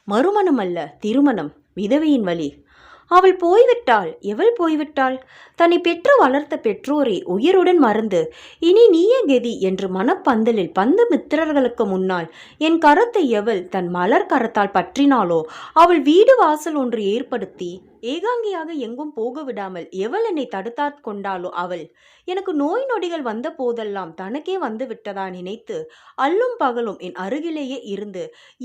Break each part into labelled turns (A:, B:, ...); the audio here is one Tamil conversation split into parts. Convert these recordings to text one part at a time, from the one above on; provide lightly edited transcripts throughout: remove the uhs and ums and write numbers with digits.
A: மறுமணம் அல்ல, திருமணம். விதவையின் வழி. அவள் போய்விட்டாள். எவள் போய்விட்டாள்? தன்னை பெற்று வளர்த்த பெற்றோரை உயிருடன் மறந்து இனி நீயே கதி என்று மனப்பந்தலில் பந்து மித்திரர்களுக்கு முன்னால் என் கரத்தை எவள் தன் மலர் கரத்தால் பற்றினாளோ அவள் வீடு வாசல் ஒன்று ஏற்படுத்தி ஏகாங்கியாக எங்கும் போக விடாமல் எவள் என்னை தடுத்தாற் கொண்டாளோ அவள் எனக்கு நோய் நொடிகள் வந்த போதெல்லாம் தனக்கே வந்து விட்டதா நினைத்து அல்லும் பகலும் என் அருகிலேயே இருந்து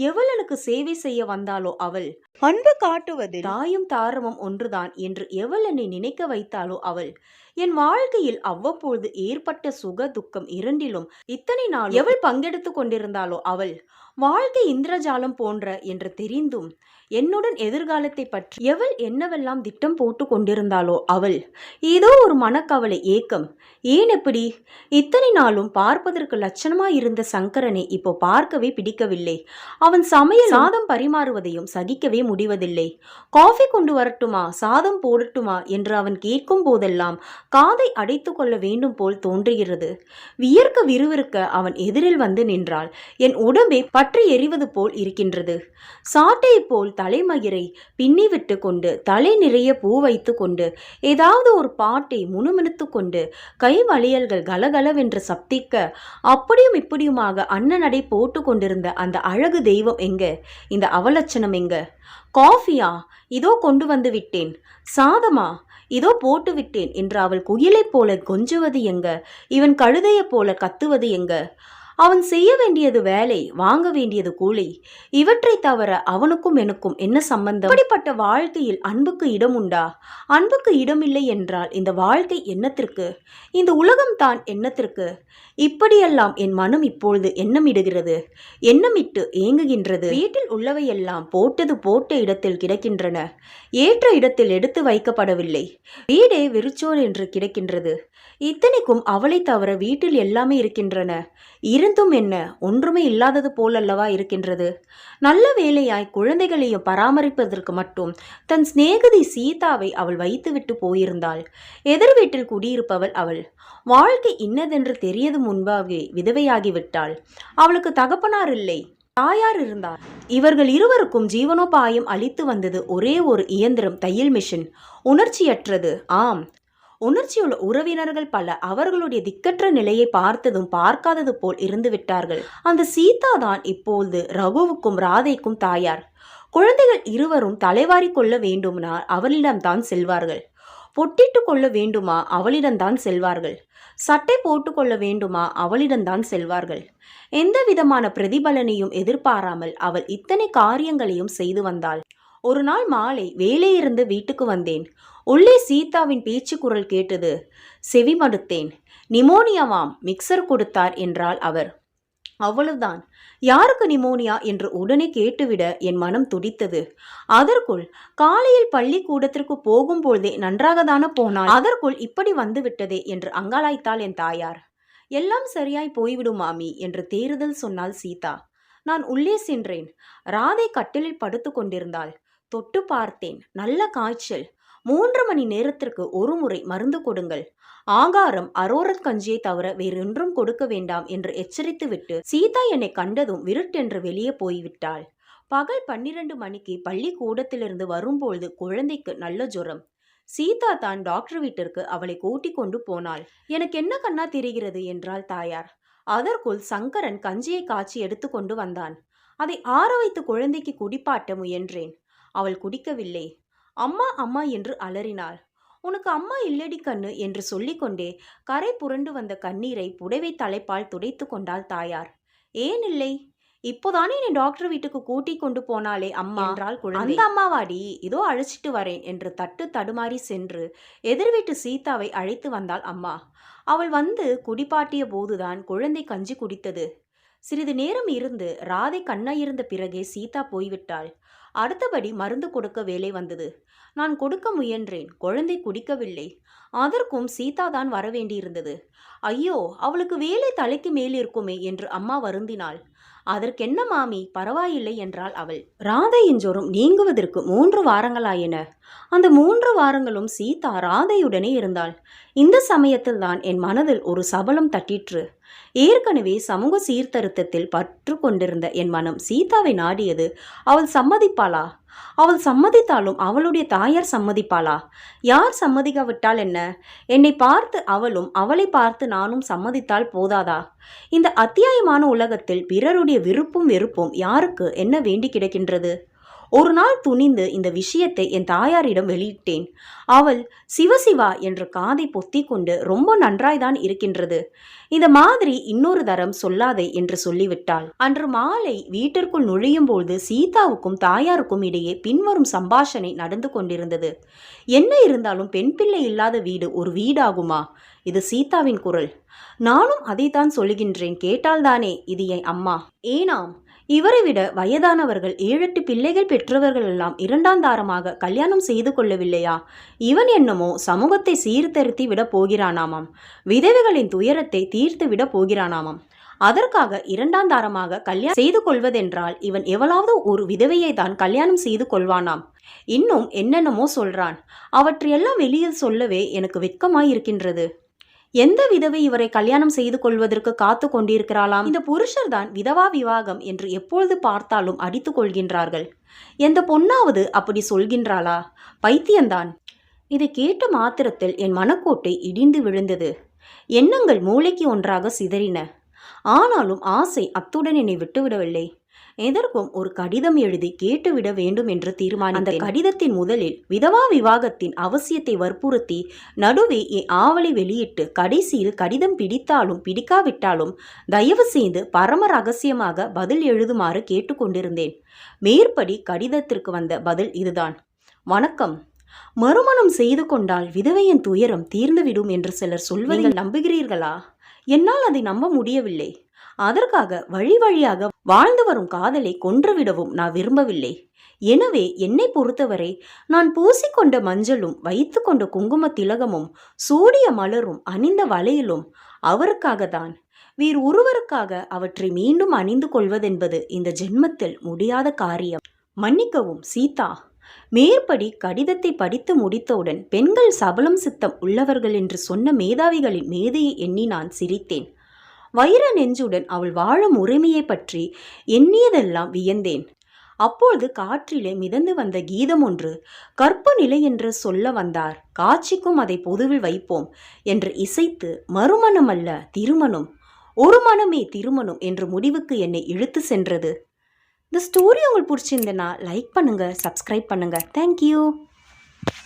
A: எவள் எனக்கு சேவை செய்ய வந்தாளோ அவள் அன்பு காட்டுவது தாயும் தாரமும் ஒன்றுதான் என்று எவள் என்னை நினைக்க வைத்தாளோ அவள் என் வாழ்க்கையில் அவ்வப்பொழுது ஏற்பட்ட சுக துக்கம் இரண்டிலும் இத்தனை நாள் எவள் பங்கெடுத்து கொண்டிருந்தாளோ அவள் வாழ்க்கை இந்திரஜாலம் போன்ற என்று தெரிந்தும் என்னுடன் எதிர்காலத்தை பற்றி எவள் என்னவெல்லாம் திட்டம் போட்டு கொண்டிருந்தாளோ அவள் ஏதோ ஒரு மனக்கவலை ஏக்கம். ஏன் எப்படி? இத்தனை நாளும் பார்ப்பதற்கு லட்சணமாய் இருந்த சங்கரனை இப்போ பார்க்கவே பிடிக்கவில்லை. அவன் சமையல் சாதம் பரிமாறுவதையும் சகிக்கவே முடிவதில்லை. காஃபி கொண்டு வரட்டுமா, சாதம் போடட்டுமா என்று அவன் கேட்கும் போதெல்லாம் காதை அடைத்து கொள்ள வேண்டும் போல் தோன்றுகிறது. வியர்க்க விறுவிறுக்க அவன் எதிரில் வந்து நின்றாள். என் உடம்பை பற்றி எறிவது போல் இருக்கின்றது. சாட்டை போல் தலைமயிரை பின்னி விட்டு கொண்டு தலை நிறைய பூ வைத்து கொண்டு ஏதாவது ஒரு பாட்டை முணுமுணுத்து கொண்டு கை வளையல்கள் கலகலவென்று சப்திக்க அப்படியும் இப்படியுமாக அண்ணனடை போட்டு கொண்டிருந்த அந்த அழகு தெய்வம் எங்க? இந்த அவலட்சணம் எங்க? காஃபியா? இதோ கொண்டு வந்து விட்டேன். சாதமா? இதோ போட்டு விட்டேன் என்று அவள் குயிலைப் போல கொஞ்சுவது எங்க? இவன் கழுதையை போல கத்துவது எங்க? அவன் செய்ய வேண்டியது வேலை, வாங்க வேண்டியது கூலி. இவற்றை தவிர அவனுக்கும் எனக்கும் என்ன சம்பந்தம்? இப்படிப்பட்ட வாழ்க்கையில் அன்புக்கு இடம் உண்டா? அன்புக்கு இடமில்லை என்றால் இந்த வாழ்க்கை என்னத்திற்கு? இந்த உலகம்தான் என்னத்திற்கு? இப்படியெல்லாம் என் மனம் இப்பொழுது எண்ணமிடுகிறது, எண்ணமிட்டு ஏங்குகின்றது. வீட்டில் உள்ளவையெல்லாம் போட்டது போட்ட இடத்தில் கிடக்கின்றன, ஏற்ற இடத்தில் எடுத்து வைக்கப்படவில்லை. வீடே வெறிச்சோர் என்று கிடக்கின்றது. இத்தனைக்கும் அவளை தவிர வீட்டில் எல்லாமே இருக்கின்றன. இருந்தும் என்ன, ஒன்றுமே இல்லாதது போலல்லவா இருக்கின்றது. நல்ல வேலையாய் குழந்தைகளையும் பராமரிப்பதற்கு மட்டும் தன் சிநேகிதி சீதாவை அவள் வைத்துவிட்டு போயிருந்தாள். எதிர் வீட்டில் குடியிருப்பவள் அவள். வாழ்க்கை இன்னதென்று தெரியது முன்பாகவே விதவையாகிவிட்டாள். அவளுக்கு தகப்பனார் இல்லை, தாயார் இருந்தார். இவர்கள் இருவருக்கும் ஜீவனோபாயம் அளித்து வந்தது ஒரே ஒரு இயந்திரம், தையல் மிஷின். உணர்ச்சியற்றது. ஆம், உணர்ச்சியுள்ள உறவினர்கள் பல அவர்களுடைய திக்கற்ற நிலையை பார்த்ததும் பார்க்காதது போல் இருந்து விட்டார்கள். அந்த சீதா தான் இப்போது ரகுவுக்கும் ராதைக்கும் தாயார். குழந்தைகள் இருவரும் தலைவாரி கொள்ள வேண்டும்னா அவளிடம்தான் செல்வார்கள். பொட்டிட்டு கொள்ள வேண்டுமா அவளிடம்தான் செல்வார்கள். சட்டை போட்டுக்கொள்ள வேண்டுமா அவளிடம்தான் செல்வார்கள். எந்த விதமான பிரதிபலனையும் எதிர்பாராமல் அவள் இத்தனை காரியங்களையும் செய்து வந்தாள். ஒரு நாள் மாலை வேலையிருந்து வீட்டுக்கு வந்தேன். உள்ளே சீதாவின் பேச்சு குரல் கேட்டது. செவி மடுத்தேன். நிமோனியாவாம், மிக்சர் கொடுத்தார் என்றாள் அவர். அவ்வளவுதான். யாருக்கு நிமோனியா என்று உடனே கேட்டுவிட என் மனம் துடித்தது. அதற்குள் காலையில் பள்ளிக்கூடத்திற்கு போகும்போதே நன்றாகதான போனாள், அதற்குள் இப்படி வந்து விட்டதே என்று அங்காளாய்த்தாள் என் தாயார். எல்லாம் சரியாய் போய்விடும் மாமி என்று தேறுதல் சொன்னாள் சீதா. நான் உள்ளே சென்றேன். ராதை கட்டிலில் படுத்து கொண்டிருந்தாள். தொட்டு பார்த்தேன். நல்ல காய்ச்சல். 3 மணி நேரத்திற்கு ஒரு முறை மருந்து கொடுங்கள். ஆகாரம் அரோரத் கஞ்சியை தவிர வேறொன்றும் கொடுக்க வேண்டாம் என்று எச்சரித்து விட்டு சீதா என்னை கண்டதும் விருட்டென்று வெளியே போய்விட்டாள். பகல் 12 மணிக்கு பள்ளிக்கூடத்திலிருந்து வரும்பொழுது குழந்தைக்கு நல்ல ஜுரம். சீதா தான் டாக்டர் வீட்டிற்கு அவளை கூட்டிக் கொண்டு போனாள். எனக்கு என்ன கண்ணா தெரிகிறது என்றாள் தாயார். அதற்குள் சங்கரன் கஞ்சியை காய்ச்சி எடுத்து கொண்டு வந்தான். அதை ஆற வைத்து குழந்தைக்கு குடிப்பாட்ட முயன்றேன். அவள் குடிக்கவில்லை. அம்மா அம்மா என்று அலறினாள். உனக்கு அம்மா இல்லடி கண்ணு என்று சொல்லிக்கொண்டே கரை புரண்டு வந்த கண்ணீரை புடவை தலைப்பால் துடைத்து கொண்டாள் தாயார். ஏன் இல்லை? இப்போதானே நீ டாக்டர் வீட்டுக்கு கூட்டி கொண்டு போனாலே அம்மா என்றாள் குழந்தை. அந்த அம்மாவாடி, இதோ அழைச்சிட்டு வரேன் என்று தட்டு தடுமாறி சென்று எதிர் வீட்டு சீதாவை அழைத்து வந்தாள் அம்மா. அவள் வந்து குடிப்பாட்டிய போதுதான் குழந்தை கஞ்சி குடித்தது. சிறிது நேரம் இருந்து ராதை கண்ணாயிருந்த பிறகே சீதா போய்விட்டாள். அடுத்தபடி மருந்து கொடுக்க வேலை வந்தது. நான் கொடுக்க முயன்றேன். குழந்தை குடிக்கவில்லை. அதற்கும் சீதா தான் வரவேண்டியிருந்தது. ஐயோ, அவளுக்கு வேலை தலைக்கு மேல் இருக்குமே என்று அம்மா வருந்தினாள். அதற்கென்ன மாமி, பரவாயில்லை என்றாள் அவள். ராதையின் ஜோரம் நீங்குவதற்கு 3 வாரங்களாயின. அந்த 3 வாரங்களும் சீதா ராதையுடனே இருந்தாள். இந்த சமயத்தில் தான் என் மனதில் ஒரு சபலம் தட்டிற்று. ஏற்கனவே சமூக சீர்திருத்தத்தில் பற்று கொண்டிருந்த என் மனம் சீதாவை நாடியது. அவள் சம்மதிப்பாளா? அவள் சம்மதித்தாலும் அவளுடைய தாயார் சம்மதிப்பாளா? யார் சம்மதிக்காவிட்டால் என்ன? என்னை பார்த்து அவளும் அவளை பார்த்து நானும் சம்மதித்தால் போதாதா? இந்த அத்தியாயமான உலகத்தில் பிறருடைய விருப்பும் வெறுப்பும் யாருக்கு என்ன வேண்டி கிடக்கின்றது? ஒரு நாள் துணிந்து இந்த விஷயத்தை என் தாயாரிடம் வெளியிட்டேன். அவள் சிவசிவா என்று காதை பொத்தி கொண்டு ரொம்ப நன்றாய்தான் இருக்கின்றது, இந்த மாதிரி இன்னொரு தரம் சொல்லாதே என்று சொல்லிவிட்டாள். அன்று மாலை வீட்டிற்குள் நுழையும் பொழுது சீதாவுக்கும் தாயாருக்கும் இடையே பின்வரும் சம்பாஷணை நடந்து கொண்டிருந்தது. என்ன இருந்தாலும் பெண் பிள்ளை இல்லாத வீடு ஒரு வீடாகுமா? இது சீதாவின் குரல். நானும் அதைத்தான் சொல்லுகின்றேன், கேட்டால்தானே இது என் அம்மா. ஏனாம், இவரை விட வயதானவர்கள் 7-8 பிள்ளைகள் பெற்றவர்கள் எல்லாம் இரண்டாம் தாரமாக கல்யாணம் செய்து கொள்ளவில்லையா? இவன் என்னமோ சமூகத்தை சீர்திருத்தி விட போகிறானாமாம், விதவைகளின் துயரத்தை தீர்த்து விட போகிறானாமாம். அதற்காக இரண்டாம் தாரமாக கல்யாணம் செய்து கொள்வதென்றால் இவன் எவ்வளவு ஒரு விதவையை தான் கல்யாணம் செய்து கொள்வானாம். இன்னும் என்னென்னமோ சொல்றான். அவற்றையெல்லாம் வெளியில் சொல்லவே எனக்கு வெட்கமாயிருக்கின்றது. எந்த விதவை இவரை கல்யாணம் செய்து கொள்வதற்கு காத்து கொண்டிருக்கிறாளாம்? இந்த புருஷர் தான் விதவா விவாகம் என்று எப்பொழுது பார்த்தாலும் அடித்து கொள்கின்றார்கள். எந்த பொண்ணாவது அப்படி சொல்கின்றாளா? பைத்தியந்தான். இதை கேட்ட மாத்திரத்தில் என் மனக்கோட்டை இடிந்து விழுந்தது. எண்ணங்கள் மூளைக்கு ஒன்றாக சிதறின. ஆனாலும் ஆசை அத்துடன் என்னை விட்டுவிடவில்லை. எதற்கும் ஒரு கடிதம் எழுதி கேட்டுவிட வேண்டும் என்று தீர்மானித்தேன். அந்த கடிதத்தின் முதலில் விதவா விவாகத்தின் அவசியத்தை வற்புறுத்தி நடுவே என் ஆவலை வெளியிட்டு கடைசியில் கடிதம் பிடித்தாலும் பிடிக்காவிட்டாலும் தயவு செய்து பரம ரகசியமாக பதில் எழுதுமாறு கேட்டுக்கொண்டிருந்தேன். மேற்படி கடிதத்திற்கு வந்த பதில் இதுதான். வணக்கம். மறுமணம் செய்து கொண்டால் விதவையின் துயரம் தீர்ந்துவிடும் என்று சிலர் சொல்வதை நம்புகிறீர்களா? என்னால் அதை நம்ப முடியவில்லை. அதற்காக வழி வழியாக வாழ்ந்து வரும் காதலை கொன்றுவிடவும் நான் விரும்பவில்லை. எனவே என்னை பொறுத்தவரை நான் பூசிக்கொண்ட மஞ்சளும் வைத்து கொண்ட குங்கும திலகமும் சூடிய மலரும் அணிந்த வளையலும் அவருக்காகத்தான். வேறு ஒருவருக்காக அவற்றை மீண்டும் அணிந்து கொள்வதென்பது இந்த ஜென்மத்தில் முடியாத காரியம். மன்னிக்கவும் சீதா. மேற்படி கடிதத்தை படித்து முடித்தவுடன் பெண்கள் சபலம் சித்தம் உள்ளவர்கள் என்று சொன்ன மேதாவிகளின் மேதையை எண்ணி நான் சிரித்தேன். வைர நெஞ்சுடன் அவள் வாழும் உரிமையை பற்றி எண்ணியதெல்லாம் வியந்தேன். அப்பொழுது காற்றிலே மிதந்து வந்த கீதம் ஒன்று கற்பு நிலை என்று சொல்ல வந்தார். காட்சிக்கும் அதை பொதுவில் வைப்போம் என்று இசைத்து மறுமணம் அல்ல திருமணம், ஒரு மனமே திருமணம் என்ற முடிவுக்கு என்னை இழுத்து சென்றது. இந்த ஸ்டோரி உங்களுக்கு பிடிச்சிருந்தனா லைக் பண்ணுங்க, சப்ஸ்கிரைப் பண்ணுங்க. தேங்க்யூ.